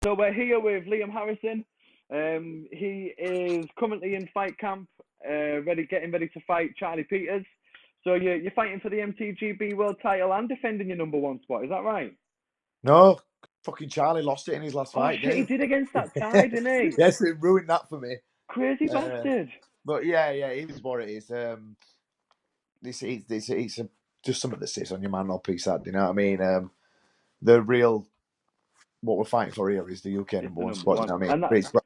So we're here with Liam Harrison. He is currently in fight camp, getting ready to fight Charlie Peters. So you're fighting for the MTGB World Title and defending your number one spot. Is that right? No, fucking Charlie lost it in his last Oh fight, shit, he didn't did against he? that side, didn't he? Yes, it ruined that for me. Crazy Uh, bastard. but yeah, it is what it is. It's just something that sits on your mantle piece. That, you know what I mean? The real what we're fighting for here is the UK It's number the one number spot. You one, know what I mean? and that.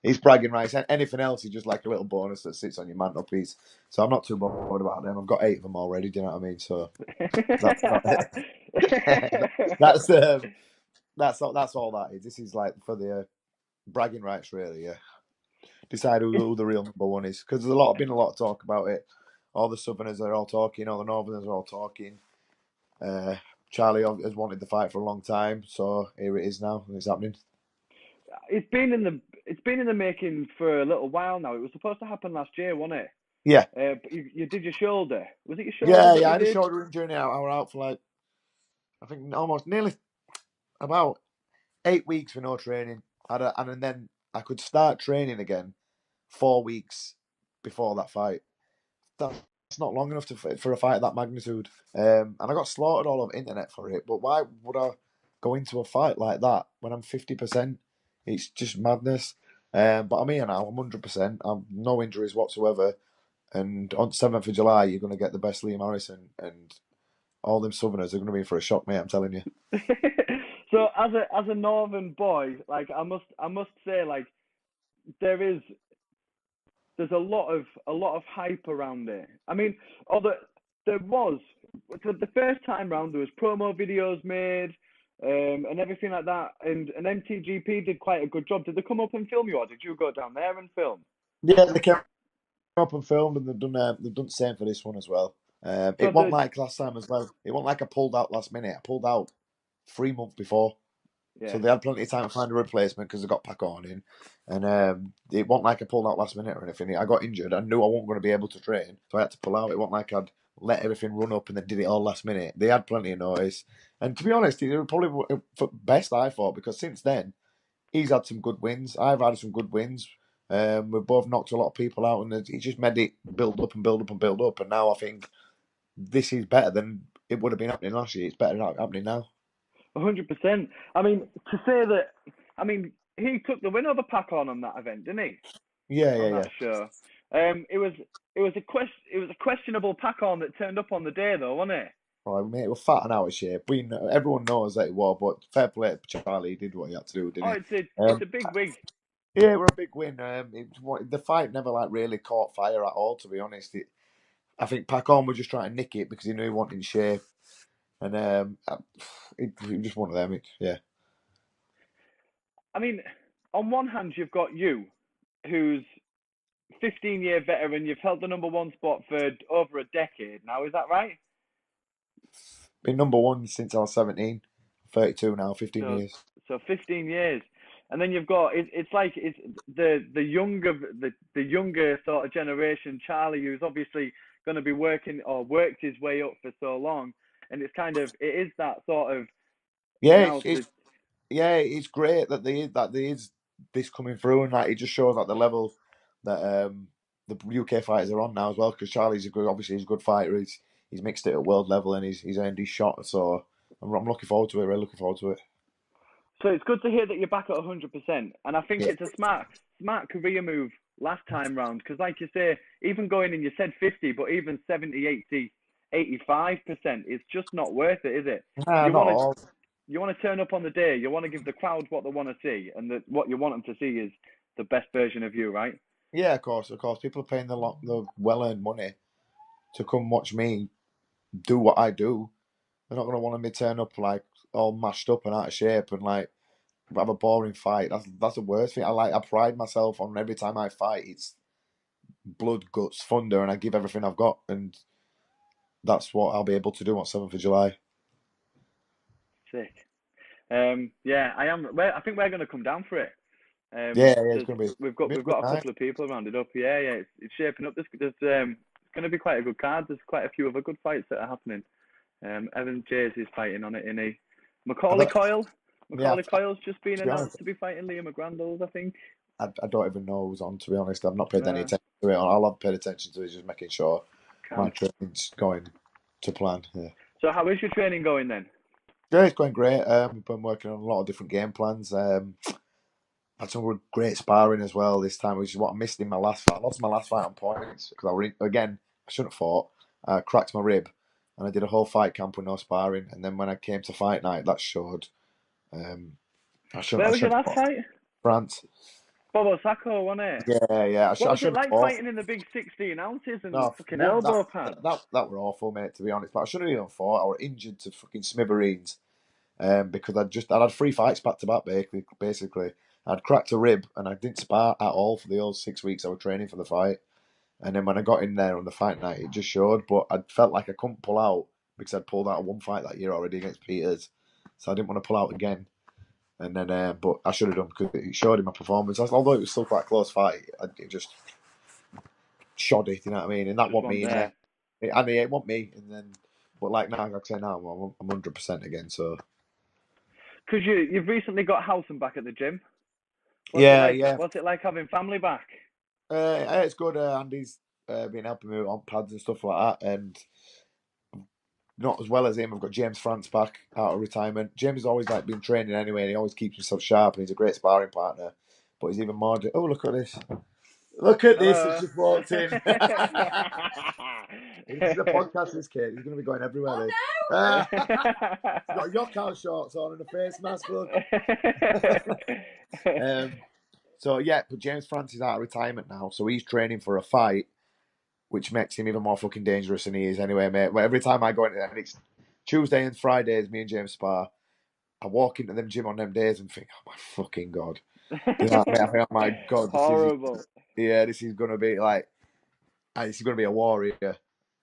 He's bragging rights. Anything else is just like a little bonus that sits on your mantelpiece. So I'm not too bothered about them. I've got 8 of them already. Do you know what I mean? So that's that's that's all that is. This is like for the bragging rights, really. Yeah. Decide who the real number one is, because there's been a lot of talk about it. All the Southerners are all talking, all the Northerners are all talking. Charlie has wanted the fight for a long time, so here it is now, and it's happening. It's been in the making for a little while now. It was supposed to happen last year, wasn't it? Yeah, But you did your shoulder. Was it your shoulder yeah, that yeah. I you had a did? shoulder injury now. I was out for like, I think almost nearly about 8 weeks with no training. And then I could start training again 4 weeks before that fight. That's not long enough for a fight of that magnitude. And I got slaughtered all over internet for it. But why would I go into a fight like that when I'm 50%? It's just madness. But I'm here now. I'm 100%. I'm no injuries whatsoever. And on 7th of July, you're going to get the best Liam Harrison, and all them Southerners are going to be in for a shock, mate. I'm telling you. So as a northern boy, like I must say, like there is there's a lot of hype around it. I mean, although there was for the first time round, there was promo videos made, and everything like that, and MTGP did quite a good job. Did they come up and film you, or did you go down there and film? Yeah, they came up and filmed, and they've done the same for this one as well. So It wasn't the like last time as well. It wasn't like I pulled out last minute. I pulled out 3 months before. Yeah. So they had plenty of time to find a replacement because they got Pac on in. And it wasn't like I pulled out last minute or anything. I got injured. I knew I wasn't going to be able to train. So I had to pull out. It wasn't like I'd let everything run up and then did it all last minute. They had plenty of notice. And to be honest, it was probably for best, I thought, because since then, he's had some good wins. I've had some good wins. We've both knocked a lot of people out, and he just made it build up and build up and build up. And now I think this is better than it would have been happening last year. It's better happening now. 100%. I mean, to say that, I mean, he took the win over Pac on that event, didn't he? Yeah, On yeah, that yeah. show. It was a questionable Pac on that turned up on the day though, wasn't it? Well, mate, we're fat and out of shape. Everyone knows that it was, but fair play to Charlie. He did what he had to do, Oh, didn't it's a he? it's a big wig. Yeah, we're a big win. The fight never like really caught fire at all. To be honest, I think Pacon was just trying to nick it because he knew he wanted in shape, and it was just one of them. Yeah, I mean, on one hand, you've got you, who's 15-year veteran. You've held the number one spot for over a decade now. Is that right? been number one since I was 17. 32 now, 15 So years. so 15 years, and then you've got it's like it's the younger sort of generation, Charlie, who's obviously going to be working or worked his way up for so long, and it is that sort of Yeah, now the it's great that there is this coming through, and like it just shows like the level that the UK fighters are on now as well. Because Charlie's he's a good fighter. He's mixed it at world level, and he's earned his shot. So I'm looking forward to it. Really looking forward to it. So it's good to hear that you're back at 100%, and I think Yeah, it's a smart career move last time round because, like you say, even going in, you said 50, but even 70, 80, 85%, it's just not worth it, is it? nah, You not want to all. you want to turn up on the day, you want to give the crowd what they want to see, and what you want them to see is the best version of you, right? Yeah, of course, of course. People are paying the well earned money to come watch me do what I do. They're not going to want me turn up like all mashed up and out of shape and like have a boring fight. That's the worst thing. I pride myself on every time I fight. It's blood, guts, thunder, and I give everything I've got, and that's what I'll be able to do on 7th of July. Sick. Yeah, I am. Well, I think we're going to come down for it. Yeah, it's There's, gonna we've be got a we've good got a night. couple of people rounded up. Yeah, yeah, it's shaping up. It's going to be quite a good card. There's quite a few other good fights that are happening. Evan Jays is fighting on it, in a I Macaulay don't, Coyle. Yeah, Macaulay Coyle's just been to be announced honest, to be fighting Liam McGrandles, I think. I don't even know who's on. To be honest, I've not paid any Uh, attention to it. All I've paid attention to is just making sure my Camp. training's going to plan. Yeah. So how is your training going then? Yeah, it's going great. Been working on a lot of different game plans. Had some great sparring as well this time, which is what I missed in my last fight. I lost my last fight on points because again, I shouldn't have fought. I cracked my rib, and I did a whole fight camp with no sparring. And then when I came to fight night, that showed. I shouldn't. Where I was your shouldn't have last fought. fight? France. Bobo Sacco, wasn't it? Yeah. What I was it shouldn't have like fought. fighting in the big 16 ounces and No, fucking one elbow pads? that were awful, mate. To be honest, but I shouldn't have even fought. I were injured to fucking smithereens. Because I had 3 fights back to back. Basically, I'd cracked a rib and I didn't spar at all for the whole 6 weeks I was training for the fight. And then when I got in there on the fight night, it just showed. But I felt like I couldn't pull out because I'd pulled out of one fight that year already against Peters, so I didn't want to pull out again. And then, but I should have done because it showed in my performance. Although it was still quite a close fight, it just shoddy. You know what I mean? And that Just wasn't one me in there. there. And it wasn't me. And then, but like now, like I say now, I'm 100% again. So Because you've recently got Houghton back at the gym. What's it yeah, like? yeah. What's it like having family back? It's good. Andy's been helping me on pads and stuff like that, and not as well as him. I've got James France back out of retirement. James has always like been training anyway, and he always keeps himself sharp, and he's a great sparring partner. But he's even more. Oh, look at this! Look at this! It's Hello. just walked in. This is a podcast. This kid, he's going to be going everywhere. Oh, no! He's got Yokout shorts on and a face mask. Look. So yeah, but James France is out of retirement now, so he's training for a fight, which makes him even more fucking dangerous than he is anyway, mate. But every time I go into there, and it's Tuesday and Fridays, me and James spar. I walk into them gym on them days and think, oh my fucking god, you know what I mean? I think, oh my god, Horrible. this is gonna be like, this is gonna be a warrior.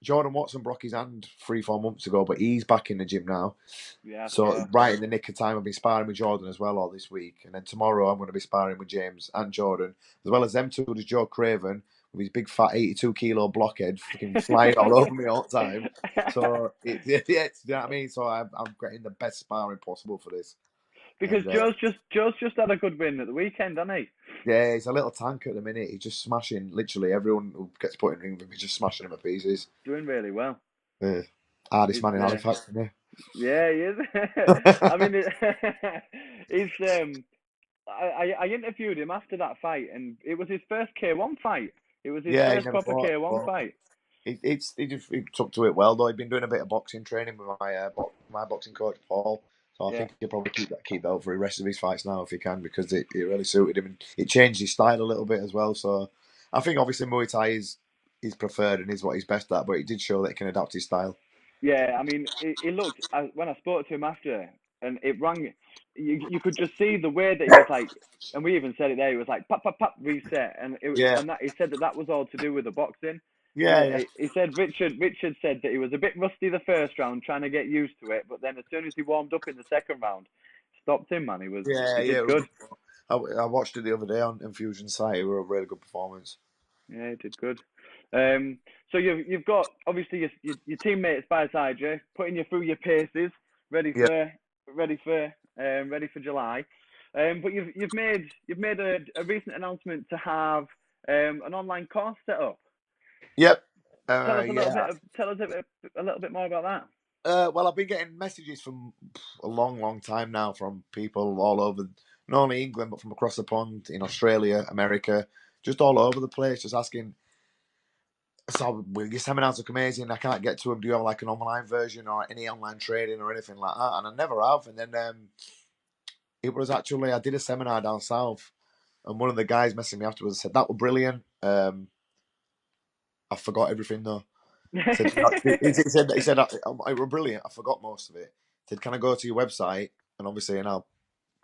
Jordan Watson broke his hand 3-4 months ago, but he's back in the gym now. Yeah. So right in the nick of time, I've been sparring with Jordan as well all this week, and then tomorrow I'm going to be sparring with James and Jordan, as well as them two. There's Joe Craven with his big fat 82-kilo blockhead, fucking flying all over me all the time. So you know what I mean. So I'm getting the best sparring possible for this. Because And, Joe's just had a good win at the weekend, hasn't he? yeah, he's a little tank at the minute. He's just smashing literally everyone who gets put in ring with him. He's just smashing them to pieces. Doing really well. Hardest man in Halifax, isn't he? Yeah, he is. I mean, he's I interviewed him after that fight, and it was his first K1 fight. It was his Yeah, he first never proper fought. K1 fight. He took to it well though. He'd been doing a bit of boxing training with my boxing coach Paul, so I Yeah. think he'll probably keep that up for the rest of his fights now if he can, because it really suited him and it changed his style a little bit as well. So I think obviously Muay Thai is preferred and is what he's best at, but it did show that he can adapt his style. Yeah, I mean, it looked, when I spoke to him after, and it rang, you could just see the way that he was like, and we even said it there, he was like, pop, pop, pop, reset. Yeah, And that he said that was all to do with the boxing. And yeah. he said Richard said that he was a bit rusty the first round, trying to get used to it, but then as soon as he warmed up in the second round, stopped him, man. Yeah, He yeah. did good. I watched it the other day on Infusion site. It was a really good performance. Yeah, he did good. So you've got obviously your teammates by side you, putting you through your paces, ready Yeah. for July. But you've made a recent announcement to have an online course set up. Yep. Tell us Yeah. a little bit more about that. Well, I've been getting messages from a long, long time now from people all over, not only England, but from across the pond, in Australia, America, just all over the place, just asking, so your seminars look amazing, I can't get to them, do you have like an online version or any online training or anything like that? And I never have. And then it was actually, I did a seminar down south, and one of the guys messaged me afterwards and said, that was brilliant. I forgot everything though. He said, it was brilliant. I forgot most of it. He said, can I go to your website and obviously, and I'll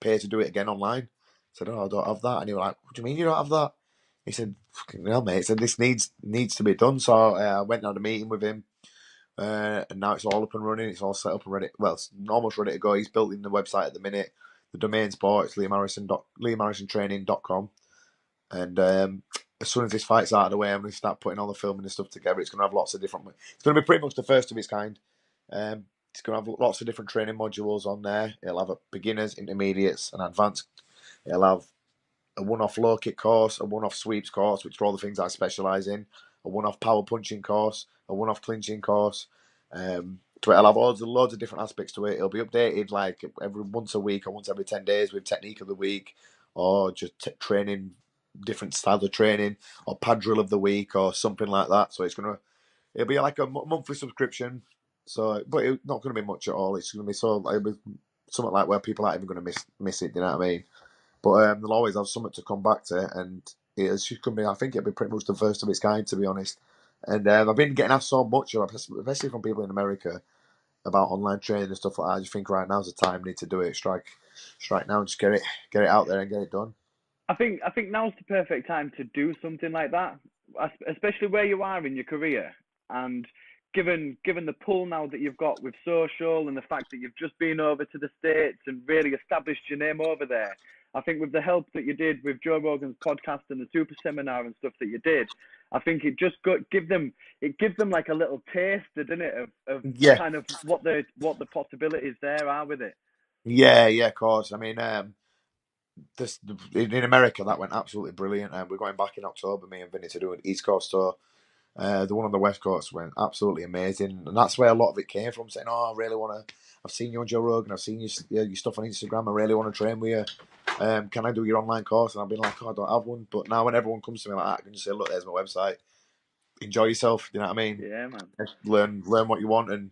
pay to do it again online? I said, oh, I don't have that. And he was like, what do you mean you don't have that? He said, fucking hell, mate. He said, this needs to be done. So I went and had a meeting with him, and now it's all up and running. It's all set up and ready. Well, it's almost ready to go. He's building the website at the minute. The domain's bought. It's LiamHarrisonTraining.com. And as soon as this fight's out of the way, I'm going to start putting all the filming and stuff together. It's going to have lots of different. It's going to be pretty much the first of its kind. It's going to have lots of different training modules on there. It'll have a beginners, intermediates, and advanced. It'll have a one-off low kick course, a one-off sweeps course, which are all the things I specialise in, a one-off power punching course, a one-off clinching course. So it'll have loads of different aspects to it. It'll be updated like every once a week or once every 10 days with technique of the week, or just training, different styles of training, or pad drill of the week, or something like that. So it'll be like a monthly subscription. So, but it's not going to be much at all. It's going to be it'll be something like where people aren't even going to miss it. You know what I mean? But they'll always have something to come back to, and it's just going to be. I think it'll be pretty much the first of its kind, to be honest. And I've been getting asked so much, especially from people in America, about online training and stuff like that. I just think right now's the time. We need to do it. Strike now, and just get it out there and get it done. I think now's the perfect time to do something like that, especially where you are in your career, and given the pull now that you've got with social and the fact that you've just been over to the States and really established your name over there. I think with the help that you did with Joe Rogan's podcast and the super seminar and stuff that you did, I think it just gives them like a little taste, doesn't it, of Yeah, kind of what the possibilities there are with it. yeah, of course. I mean, this in America that went absolutely brilliant. We're going back in October, me and Vinny, to do an East Coast tour. The one on the West Coast went absolutely amazing, and that's where a lot of it came from. Saying, "Oh, I really want to. I've seen you on Joe Rogan. I've seen your stuff on Instagram. I really want to train with you. Can I do your online course?" And I've been like, "Oh, I don't have one." But now, when everyone comes to me like that, I can just say, "Look, there's my website. Enjoy yourself." You know what I mean? Yeah, man. Learn what you want, and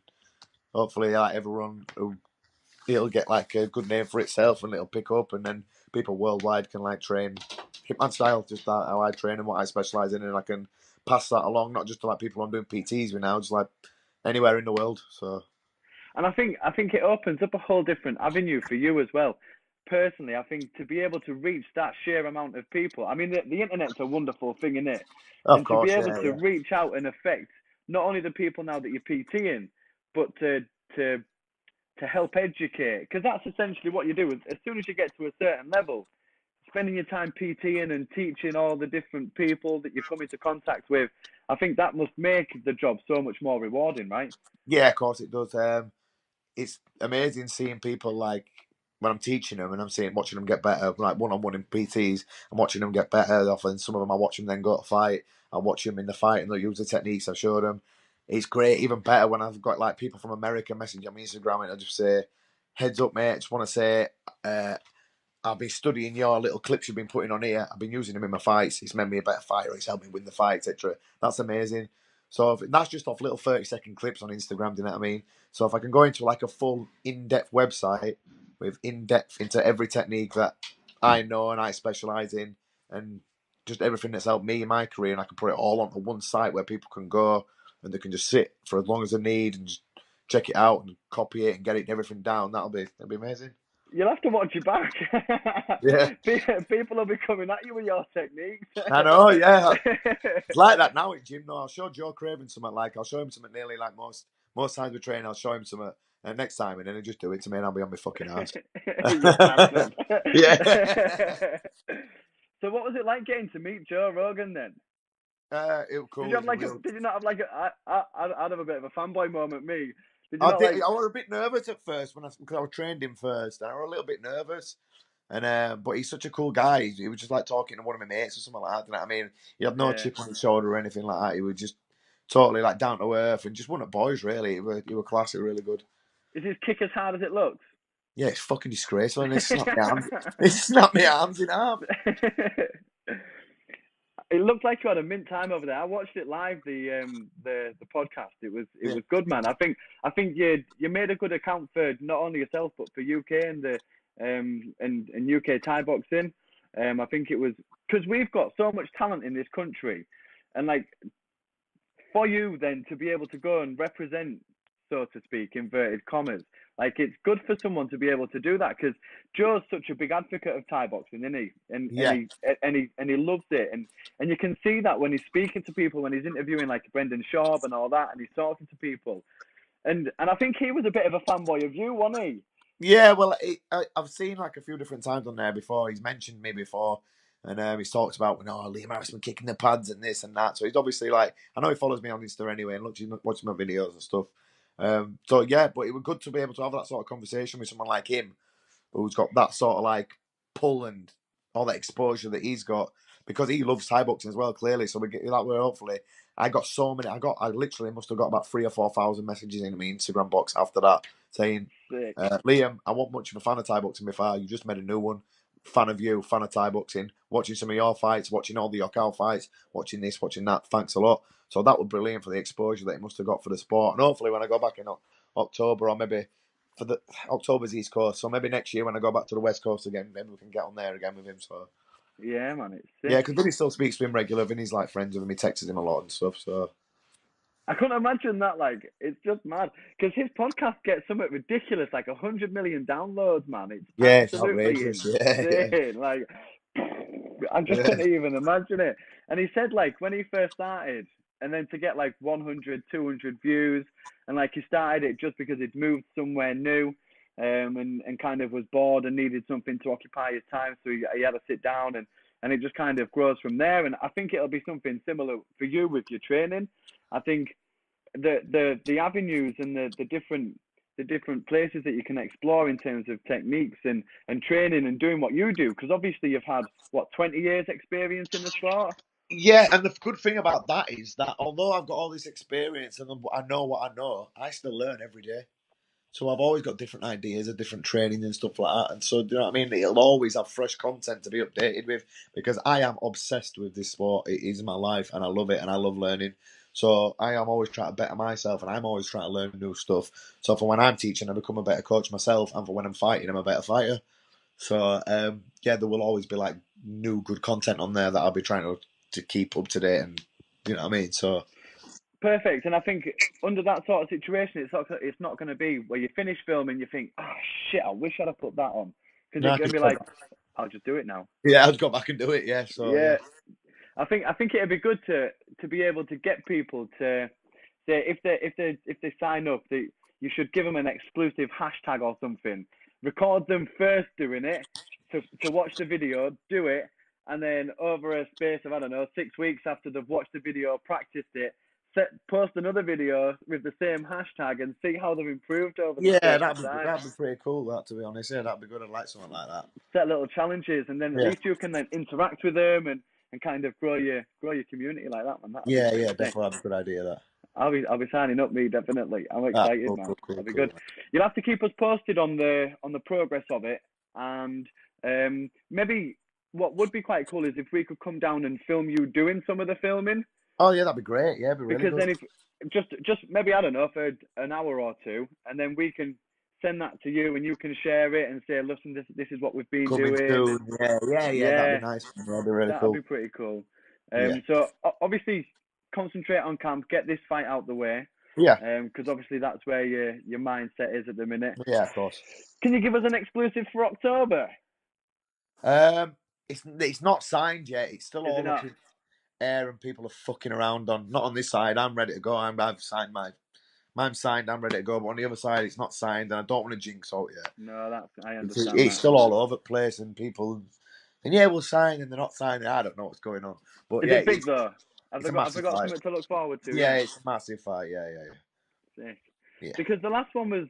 hopefully, like everyone, it'll get like a good name for itself, and it'll pick up, and then people worldwide can like train Hitman style, just how I train and what I specialize in, and I can pass that along, not just to like people I'm doing PTs with now, just like anywhere in the world. So And I think it opens up a whole different avenue for you as well. Personally, I think to be able to reach that sheer amount of people. I mean, the internet's a wonderful thing, isn't it? of And to be course, able yeah, to reach out and affect not only the people now that you're PTing, but to to help educate, because that's essentially what you do. As soon as you get to a certain level, spending your time PTing and teaching all the different people that you come into contact with, I think that must make the job so much more rewarding, right? yeah, of course it does. It's amazing seeing people like when I'm teaching them and watching them get better, like one on one in PTs. I'm watching them get better. Often some of them I watch them then go to fight. I watch them in the fight and they'll use the techniques I showed them. It's great, even better when I've got like people from America messaging me on Instagram and I just say, "Heads up, mate! I just want to say, I've been studying your little clips you've been putting on here. I've been using them in my fights. It's made me a better fighter. It's helped me win the fight, etc." That's amazing. So that's just off little 30-second clips on Instagram. Do you know what I mean? So if I can go into like a full in-depth website with in-depth into every technique that I know and I specialize in, and just everything that's helped me in my career, and I can put it all onto one site where people can go and they can just sit for as long as they need and just check it out and copy it and get it everything down. That'll be amazing. You'll have to watch your back. Yeah. People will be coming at you with your techniques. I know, yeah. It's like that now in gym. No, I'll show Joe Craven something like I'll show him something nearly like most times we train. I'll show him something, and next time, and then he'll just do it to me, and I'll be on my fucking ass. You bastard. Yeah. So what was it like getting to meet Joe Rogan then? It was Did cool. you It have was a like real. did you not have like I'd have a bit of a fanboy moment, me. Did you I not did. like? I was a bit nervous at first because I was trained him first, and I was a little bit nervous. And but he's such a cool guy. He was just like talking to one of my mates or something like that. You know what I mean? He had no Yeah. chip on his shoulder or anything like that. He was just totally like down to earth and just one of the boys. Really, he were classy, really good. Is his kick as hard as it looks? Yeah, it's fucking disgraceful, and it's snapped my arms. It's snapped my arms in half. It looked like you had a mint time over there. I watched it live, the podcast. It Yeah, was good, man. I think you made a good account for not only yourself but for UK and the and UK Thai boxing. I think it was because we've got so much talent in this country, and like for you then to be able to go and represent, so to speak, inverted commas, like it's good for someone to be able to do that because Joe's such a big advocate of Thai boxing, isn't he? yeah, And he loves it, and you can see that when he's speaking to people, when he's interviewing like Brendan Schaub and all that, and he's talking to people, and I think he was a bit of a fanboy of you, wasn't he? yeah. Well, I've seen like a few different times on there before. He's mentioned me before, and he's talked about Liam Harrison kicking the pads and this and that. So he's obviously like I know he follows me on Insta anyway and watches my videos and stuff. So yeah, but it was good to be able to have that sort of conversation with someone like him, who's got that sort of like pull and all that exposure that he's got, because he loves Thai boxing as well, clearly. So we get that way. Hopefully, I got so many. I literally must have got about 3,000 or 4,000 messages in my Instagram box after that saying, Sick. Liam, I wasn't much of a fan of Thai boxing before. You just made a new one. Fan of you, fan of Thai boxing. Watching some of your fights, watching all the Yokkao fights, watching this, watching that. Thanks a lot. So that was brilliant for the exposure that he must have got for the sport. And hopefully, when I go back in October, or maybe for the October's East Coast, so maybe next year when I go back to the West Coast again, maybe we can get on there again with him. So Yeah, man, it's yeah, sick. because Vinny still speaks to him regular. Vinny's like friends with him. He texts him a lot and stuff. So I couldn't imagine that. Like, it's just mad because his podcast gets something ridiculous, like 100 million downloads, man. It's yeah, it's absolutely outrageous. Yeah, yeah, insane. Like, I just yeah. couldn't even imagine it. And he said, like, when he first started, and then to get like 100, 200 views, and like he started it just because he'd moved somewhere new, and kind of was bored and needed something to occupy his time, so he had to sit down, and it just kind of grows from there. And I think it'll be something similar for you with your training. I think the avenues and the different places that you can explore in terms of techniques and training and doing what you do, because obviously you've had what 20 years experience in the sport. Yeah, and the good thing about that is that although I've got all this experience and I know what I know, I still learn every day. So I've always got different ideas of different training and stuff like that. And so, do you know what I mean? It'll always have fresh content to be updated with, because I am obsessed with this sport. It is my life and I love it and I love learning. So I am always trying to better myself and I'm always trying to learn new stuff. So for when I'm teaching, I become a better coach myself. And for when I'm fighting, I'm a better fighter. So yeah, there will always be like new good content on there that I'll be trying to keep up to date, and you know what I mean. So Perfect. And I think under that sort of situation, it's not going to be where you finish filming, you think, oh shit, I wish I'd have put that on, because no, it's I going can to be go like, back. I'll just do it now. Yeah, I'd go back and do it. Yeah, so yeah, Yeah, I think it'd be good to be able to get people to say if they sign up, that you should give them an exclusive hashtag or something. Record them first doing it to watch the video, do it, and then over a space of, I don't know, 6 weeks after they've watched the video, practiced it, post another video with the same hashtag and see how they've improved over the yeah, space of time. that'd be pretty cool. That, to be honest, yeah, that'd be good. I'd like something like that. Set little challenges, and then at Yeah, least you can then interact with them and kind of grow your community like that, man. That'll be yeah, pretty sick. definitely, that'd be a good idea. That. I'll be signing up, me, definitely. I'm Ah, excited, cool, man. cool, cool, That'll be cool. good. You'll have to keep us posted on the progress of it, and maybe what would be quite cool is if we could come down and film you doing some of the filming, Oh yeah, that'd be great. Yeah, it'd be really because good. then if just maybe, I don't know, for an hour or two, and then we can send that to you and you can share it and say, listen, this is what we've been Coming doing, and soon. Yeah, that'd be yeah, nice. Yeah, that'd be really that'd cool. be pretty cool. Yeah, So obviously concentrate on camp, get this fight out the way, yeah, because obviously that's where your mindset is at the minute. yeah, of course. Can you give us an exclusive for October? Um, it's not signed yet. It's still Is it all up not? in air, and people are fucking around on. Not on this side. I'm ready to go. I've signed mine's signed. I'm ready to go. But on the other side, it's not signed, and I don't want to jinx out yet. No, I understand It's that. still all over the place, and people, and yeah, we'll sign, and they're not signing. I don't know what's going on, but Is yeah, it big though? Have it's they a got have they massive got fight. something to look forward to? Yeah, Yeah. it's a massive fight. Yeah, Sick. yeah. Because the last one was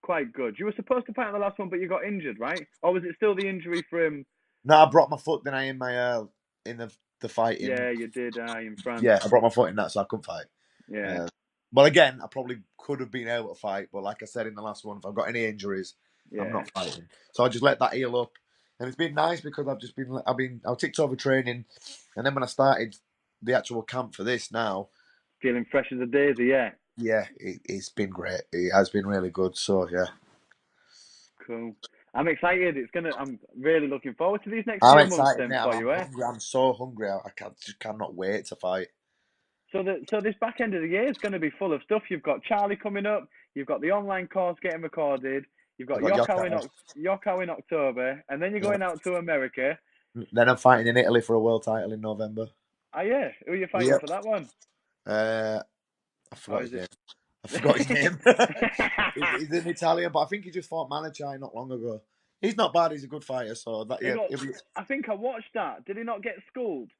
quite good. You were supposed to fight in the last one, but you got injured, right? Or was it still the injury from? No, I broke my foot. Then I in my in the fight in. Yeah, you did in France. Yeah, I broke my foot in that, so I couldn't fight. Yeah, But again, I probably could have been able to fight. But like I said in the last one, if I've got any injuries, I'm yeah. not fighting. So I just let that heal up, and it's been nice because I ticked over training, and then when I started the actual camp for this now, Feeling fresh as a daisy. Yeah. yeah, it's been great. It has been really good. So yeah, Cool. I'm excited. I'm really looking forward to these next I'm few months excited then now. for I'm you, eh? hungry. I'm so hungry. Just cannot wait to fight. So this back end of the year is going to be full of stuff. You've got Charlie coming up. You've got the online course getting recorded. You've I got got Yokkao in October, and then you're yeah. going out to America. Then I'm fighting in Italy for a world title in November. Oh yeah, who are you fighting Yep. for that one? I Or forgot is his it? name. I forgot his name. He's an Italian, but I think he just fought Malachai not long ago. He's not bad. He's a good fighter. So that He yeah, got. I think I watched that. Did he not get schooled?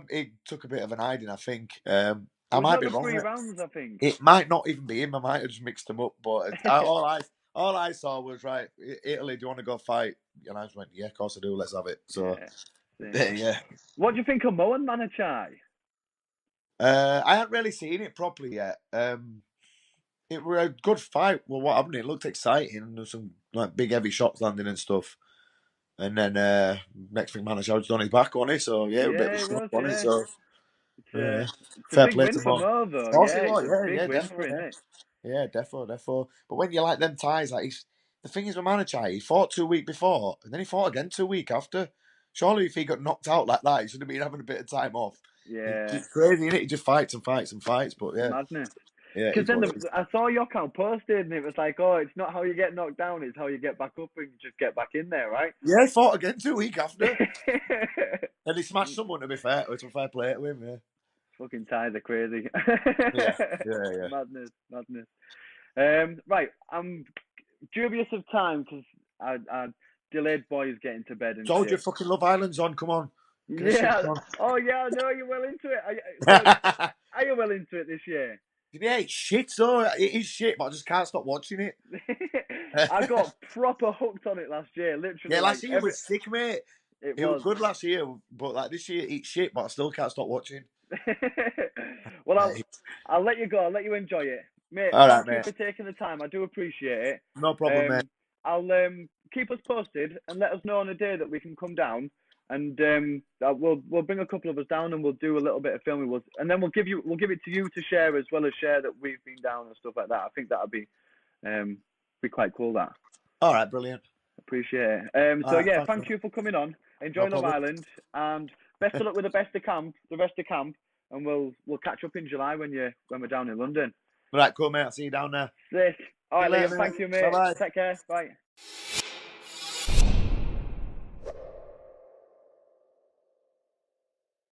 he took a bit of an hiding, I think. I Was might that be the wrong. 3 rounds? I think. It might not even be him. I might have just mixed them up. But all I saw was, right, Italy, do you want to go fight? And I just went, yeah, of course I do. Let's have it. So, Yeah. yeah. What do you think of Moen Manachai? I hadn't really seen it properly yet. It was a good fight. Well, what happened? It looked exciting. There was some like big heavy shots landing and stuff. And then next thing, Manachau's done his back on it. So yeah, a bit of Yeah, a it slump was. on it. Yeah, So yeah, it's a fair big play win to for Mo. Mo, though. Of course Yeah, it it's was. a Yeah, big win for definitely. him, Yeah. isn't it? Yeah, defo. But when you like them ties, like the thing is with Manachai, he fought 2 weeks before, and then he fought again 2 weeks after. Surely, if he got knocked out like that, he should have been having a bit of time off. Yeah, It's crazy, isn't it? He just fights and fights and fights. But it's yeah, madness. yeah, Because it's then what it is. I saw your account posted, and it was like, oh, it's not how you get knocked down; it's how you get back up and just get back in there, right? Yeah, he fought again 2 weeks after, and he smashed someone. To be fair, it's a fair play to him. Yeah, Fucking ties are crazy. yeah. Madness. Right, I'm dubious of time because I delayed boys getting to bed and Told you, shit. fucking Love Island's on. Come on, get this shit Yeah. on. Oh yeah, I know you're well into it. So, are you well into it this year? Yeah, it's shit. So it is shit, but I just can't stop watching it. I got proper hooked on it last year. Yeah, Literally, like last year every. was sick, mate. It It was was. good last year, but like this year, it's shit. But I still can't stop watching. Well, Hey. I'll let you go. I'll let you enjoy it, mate. All right, Thank you mate. for taking the time. I do appreciate it. No problem, mate. I'll keep us posted and let us know on a day that we can come down, and we'll bring a couple of us down and we'll do a little bit of filming. And then we'll give it to you to share as well as share that we've been down and stuff like that. I think that'd be quite cool. That. All right, brilliant. Appreciate it. So All right, yeah, thanks, thank mate. you for coming on. Enjoy No Love problem. Island, and best of luck with the rest of camp, and we'll catch up in July when we're down in London. All right, cool, mate. I'll see you down there. Sick. All right, See you later, Liam. Thank you, mate. mate. Bye-bye. Take care. Bye.